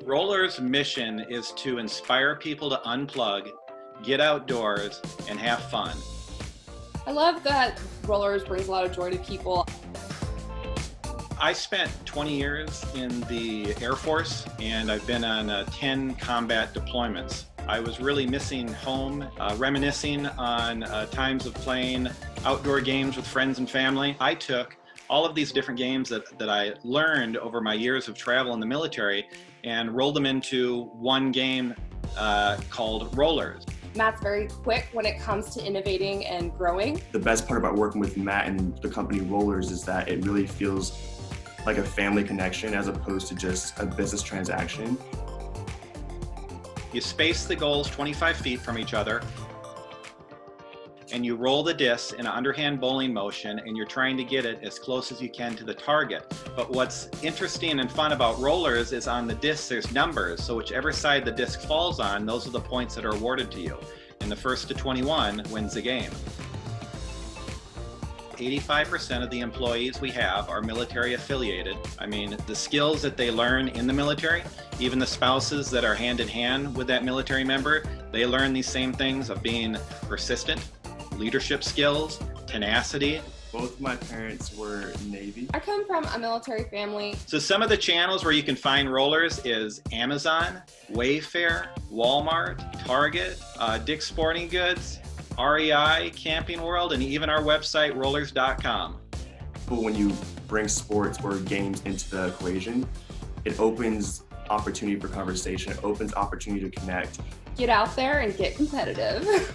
Rollors' mission is to inspire people to unplug, get outdoors, and have fun. I love that Rollors brings a lot of joy to people. I spent 20 years in the Air Force, and I've been on 10 combat deployments. I was really missing home, reminiscing on times of playing outdoor games with friends and family. I took all of these different games that I learned over my years of travel in the military and rolled them into one game called Rollors. Matt's very quick when it comes to innovating and growing. The best part about working with Matt and the company Rollors is that it really feels like a family connection as opposed to just a business transaction. You space the goals 25 feet from each other, and you roll the disc in an underhand bowling motion, and you're trying to get it as close as you can to the target. But what's interesting and fun about Rollors is on the disc there's numbers, so whichever side the disc falls on, those are the points that are awarded to you. And the first to 21 wins the game. 85% of the employees we have are military affiliated. I mean, the skills that they learn in the military, even the spouses that are hand in hand with that military member, they learn these same things of being persistent, leadership skills, tenacity. Both my parents were Navy. I come from a military family. So some of the channels where you can find Rollors is Amazon, Wayfair, Walmart, Target, Dick's Sporting Goods, REI, Camping World, and even our website, rollors.com. But when you bring sports or games into the equation, it opens opportunity for conversation, it opens opportunity to connect. Get out there and get competitive.